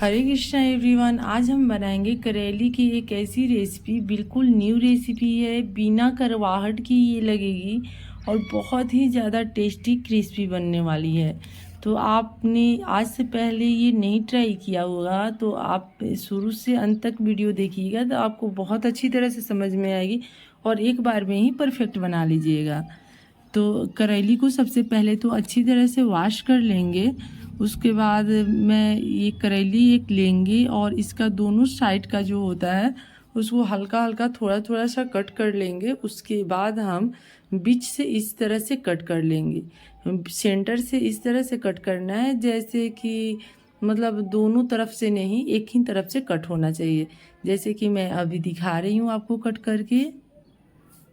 हरे Krishna everyone. आज हम बनाएंगे करेली की एक ऐसी रेसिपी, बिल्कुल न्यू रेसिपी है, बिना करवाहट की ये लगेगी और बहुत ही ज़्यादा टेस्टी क्रिस्पी बनने वाली है। तो आपने आज से पहले ये नहीं ट्राई किया होगा तो आप शुरू से अंत तक वीडियो देखिएगा तो आपको बहुत अच्छी तरह से समझ में आएगी और एक बार में ही परफेक्ट बना लीजिएगा। तो करेली को सबसे पहले तो अच्छी तरह से वॉश कर लेंगे। उसके बाद मैं ये करेली एक लेंगे और इसका दोनों साइड का जो होता है उसको हल्का हल्का थोड़ा थोड़ा सा कट कर लेंगे। उसके बाद हम बीच से इस तरह से कट कर लेंगे, सेंटर से इस तरह से कट करना है जैसे कि मतलब दोनों तरफ से नहीं, एक ही तरफ से कट होना चाहिए। जैसे कि मैं अभी दिखा रही हूँ आपको कट करके,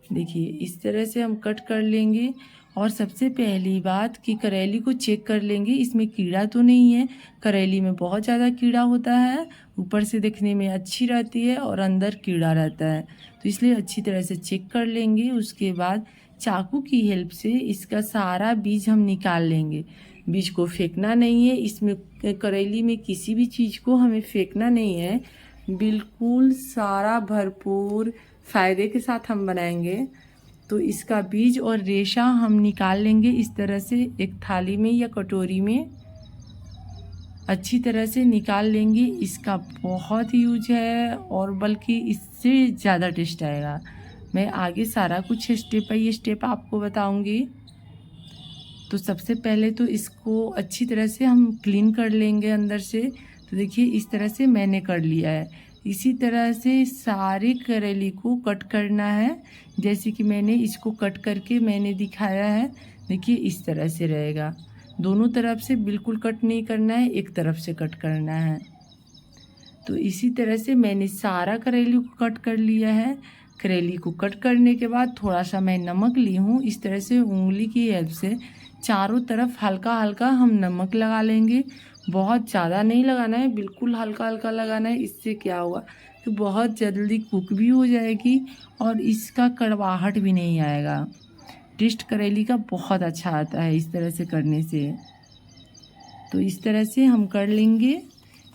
देखिए इस तरह से हम कट कर लेंगे। और सबसे पहली बात कि करेली को चेक कर लेंगे इसमें कीड़ा तो नहीं है। करेली में बहुत ज़्यादा कीड़ा होता है, ऊपर से दिखने में अच्छी रहती है और अंदर कीड़ा रहता है, तो इसलिए अच्छी तरह से चेक कर लेंगे। उसके बाद चाकू की हेल्प से इसका सारा बीज हम निकाल लेंगे। बीज को फेंकना नहीं है, इसमें करेली में किसी भी चीज़ को हमें फेंकना नहीं है, बिल्कुल सारा भरपूर फ़ायदे के साथ हम बनाएंगे। तो इसका बीज और रेशा हम निकाल लेंगे इस तरह से, एक थाली में या कटोरी में अच्छी तरह से निकाल लेंगे। इसका बहुत यूज है और बल्कि इससे ज़्यादा टेस्ट आएगा। मैं आगे सारा कुछ स्टेप बाई स्टेप आपको बताऊंगी। तो सबसे पहले तो इसको अच्छी तरह से हम क्लीन कर लेंगे अंदर से। तो देखिए इस तरह से मैंने कर लिया है। इसी तरह से सारे करेली को कट करना है, जैसे कि मैंने इसको कट करके मैंने दिखाया है। देखिए इस तरह से रहेगा, दोनों तरफ से बिल्कुल कट नहीं करना है, एक तरफ से कट करना है। तो इसी तरह से मैंने सारा करेली को कट कर लिया है। करेली को कट करने के बाद थोड़ा सा मैं नमक ली हूँ, इस तरह से उंगली की हेल्प से चारों तरफ हल्का हल्का हम नमक लगा लेंगे। बहुत ज़्यादा नहीं लगाना है, बिल्कुल हल्का हल्का लगाना है। इससे क्या होगा कि बहुत जल्दी कुक भी हो जाएगी और इसका कड़वाहट भी नहीं आएगा। टेस्ट करेली का बहुत अच्छा आता है इस तरह से करने से। तो इस तरह से हम कर लेंगे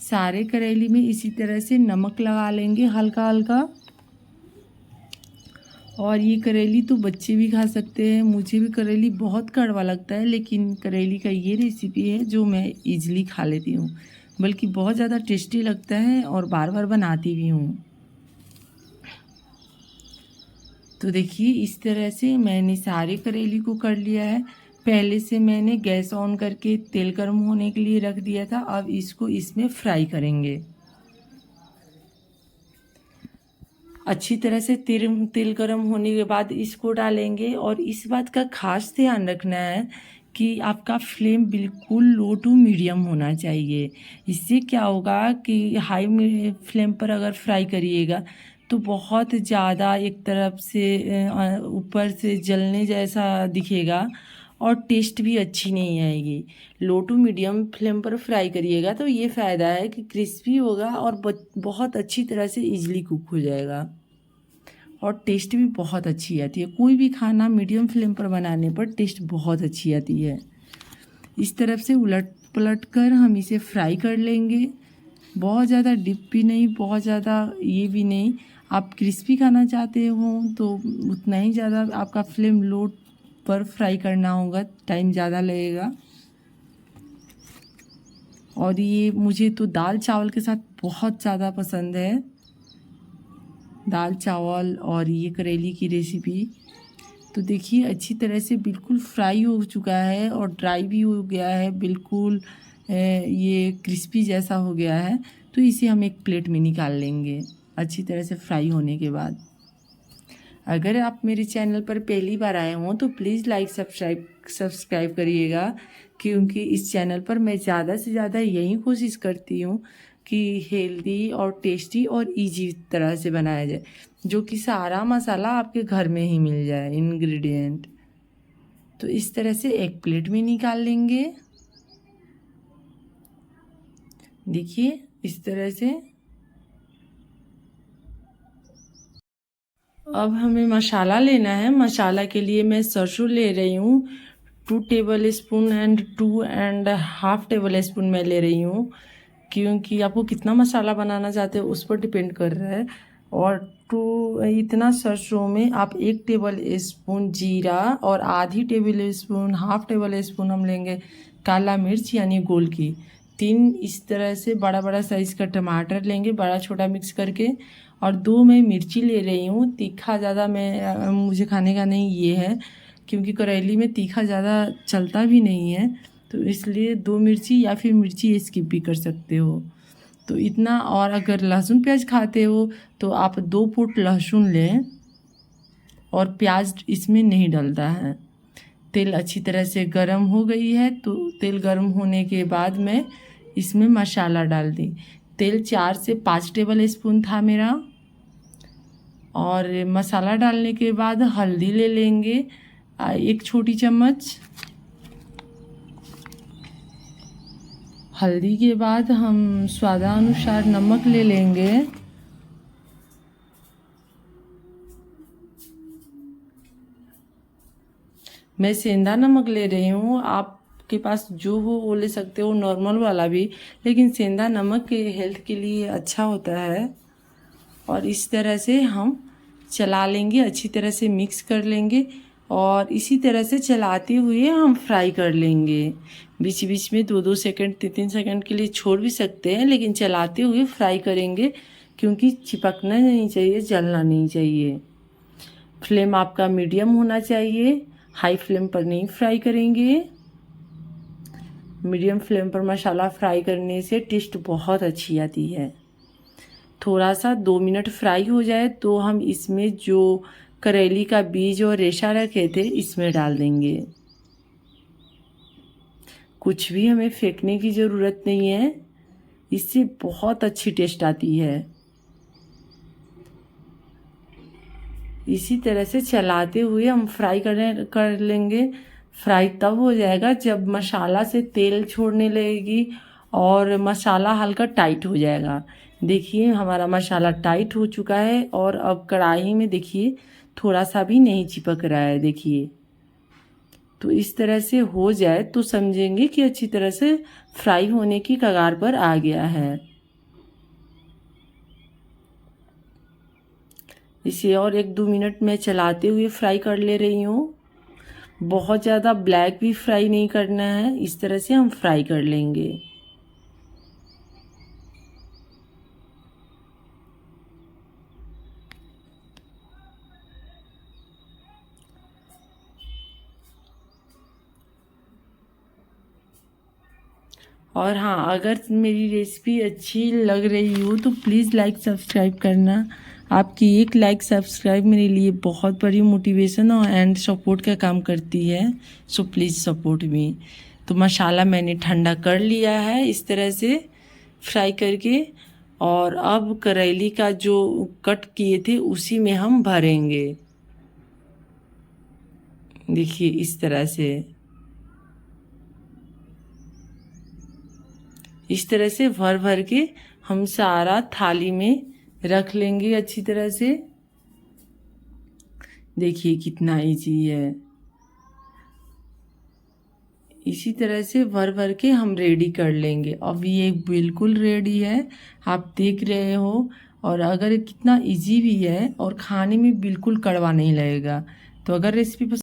सारे करेली में, इसी तरह से नमक लगा लेंगे हल्का हल्का। और ये करेली तो बच्चे भी खा सकते हैं, मुझे भी करेली बहुत कड़वा लगता है, लेकिन करेली का ये रेसिपी है जो मैं इजीली खा लेती हूँ, बल्कि बहुत ज़्यादा टेस्टी लगता है और बार बार बनाती भी हूँ। तो देखिए इस तरह से मैंने सारे करेली को कर लिया है। पहले से मैंने गैस ऑन करके तेल गर्म होने के लिए रख दिया था। अब इसको इसमें फ्राई करेंगे अच्छी तरह से। तेल गर्म होने के बाद इसको डालेंगे और इस बात का खास ध्यान रखना है कि आपका फ्लेम बिल्कुल लो टू मीडियम होना चाहिए। इससे क्या होगा कि हाई फ्लेम पर अगर फ्राई करिएगा तो बहुत ज़्यादा एक तरफ से ऊपर से जलने जैसा दिखेगा और टेस्ट भी अच्छी नहीं आएगी। लो टू मीडियम फ्लेम पर फ्राई करिएगा तो ये फ़ायदा है कि क्रिस्पी होगा और बहुत अच्छी तरह से इजीली कुक हो जाएगा और टेस्ट भी बहुत अच्छी आती है। कोई भी खाना मीडियम फ्लेम पर बनाने पर टेस्ट बहुत अच्छी आती है। इस तरफ से उलट पलट कर हम इसे फ्राई कर लेंगे, बहुत ज़्यादा डिप भी नहीं, बहुत ज़्यादा ये भी नहीं। आप क्रिस्पी खाना चाहते हो तो उतना ही ज़्यादा आपका फ्लेम लो पर फ्राई करना होगा, टाइम ज़्यादा लगेगा। और ये मुझे तो दाल चावल के साथ बहुत ज़्यादा पसंद है, दाल चावल और ये करेली की रेसिपी। तो देखिए अच्छी तरह से बिल्कुल फ्राई हो चुका है और ड्राई भी हो गया है, बिल्कुल ये क्रिस्पी जैसा हो गया है। तो इसे हम एक प्लेट में निकाल लेंगे अच्छी तरह से फ्राई होने के बाद। अगर आप मेरे चैनल पर पहली बार आए हों तो प्लीज़ लाइक सब्सक्राइब करिएगा, क्योंकि इस चैनल पर मैं ज़्यादा से ज़्यादा यही कोशिश करती हूँ कि हेल्दी और टेस्टी और इजी तरह से बनाया जाए, जो कि सारा मसाला आपके घर में ही मिल जाए, इंग्रेडिएंट। तो इस तरह से एक प्लेट में निकाल लेंगे, देखिए इस तरह से। अब हमें मसाला लेना है। मसाला के लिए मैं सरसों ले रही हूँ 2 table spoon and 2.5 table spoon मैं ले रही हूँ। क्योंकि आपको कितना मसाला बनाना चाहते हो उस पर डिपेंड कर रहा है। और इतना सरसों में आप 1 टेबल स्पून जीरा और आधी table spoon, half table spoon हम लेंगे काला मिर्च यानी गोल की। 3 इस तरह से बड़ा बड़ा साइज़ का टमाटर लेंगे, बड़ा छोटा मिक्स करके। और 2 मैं मिर्ची ले रही हूँ। तीखा ज़्यादा मुझे खाने का नहीं ये है, क्योंकि करेली में तीखा ज़्यादा चलता भी नहीं है, तो इसलिए 2 मिर्ची या फिर मिर्ची स्किप भी कर सकते हो। तो इतना। और अगर लहसुन प्याज खाते हो तो आप 2 फुट लहसुन लें, और प्याज इसमें नहीं डलता है। तेल अच्छी तरह से गर्म हो गई है, तो तेल गर्म होने के बाद मैं इसमें मसाला डाल दी। तेल 4 से 5 टेबल स्पून था मेरा। और मसाला डालने के बाद हल्दी ले लेंगे 1 छोटी चम्मच। हल्दी के बाद हम स्वादानुसार नमक ले लेंगे। मैं सेंधा नमक ले रही हूँ, आपके पास जो हो वो ले सकते हो, नॉर्मल वाला भी, लेकिन सेंधा नमक के हेल्थ के लिए अच्छा होता है। और इस तरह से हम चला लेंगे, अच्छी तरह से मिक्स कर लेंगे, और इसी तरह से चलाते हुए हम फ्राई कर लेंगे। बीच बीच में 2-2 सेकंड 3-3 सेकंड के लिए छोड़ भी सकते हैं, लेकिन चलाते हुए फ्राई करेंगे, क्योंकि चिपकना नहीं चाहिए, जलना नहीं चाहिए। फ्लेम आपका मीडियम होना चाहिए, हाई फ्लेम पर नहीं फ्राई करेंगे। मीडियम फ्लेम पर मसाला फ्राई करने से टेस्ट बहुत अच्छी आती है। थोड़ा सा 2 मिनट फ्राई हो जाए तो हम इसमें जो करेली का बीज और रेशा रखे थे इसमें डाल देंगे। कुछ भी हमें फेंकने की ज़रूरत नहीं है, इससे बहुत अच्छी टेस्ट आती है। इसी तरह से चलाते हुए हम फ्राई कर लेंगे। फ्राई तब हो जाएगा जब मसाला से तेल छोड़ने लगेगी और मसाला हल्का टाइट हो जाएगा। देखिए हमारा मसाला टाइट हो चुका है, और अब कढ़ाई में देखिए थोड़ा सा भी नहीं चिपक रहा है। देखिए, तो इस तरह से हो जाए तो समझेंगे कि अच्छी तरह से फ्राई होने की कगार पर आ गया है। इसे और 1-2 मिनट में चलाते हुए फ्राई कर ले रही हूँ। बहुत ज़्यादा ब्लैक भी फ्राई नहीं करना है, इस तरह से हम फ्राई कर लेंगे। और हाँ, अगर मेरी रेसिपी अच्छी लग रही हो तो प्लीज़ लाइक सब्सक्राइब करना। आपकी एक लाइक सब्सक्राइब मेरे लिए बहुत बड़ी मोटिवेशन और एंड सपोर्ट का काम करती है। So please support me. तो मसाला मैंने ठंडा कर लिया है इस तरह से फ्राई करके, और अब करेली का जो कट किए थे उसी में हम भरेंगे। देखिए इस तरह से, इस तरह से भर भर के हम सारा थाली में रख लेंगे अच्छी तरह से। देखिए कितना इजी है। इसी तरह से भर भर के हम रेडी कर लेंगे। अब ये बिल्कुल रेडी है, आप देख रहे हो। और अगर कितना इजी भी है और खाने में बिल्कुल कड़वा नहीं लगेगा। तो अगर रेसिपी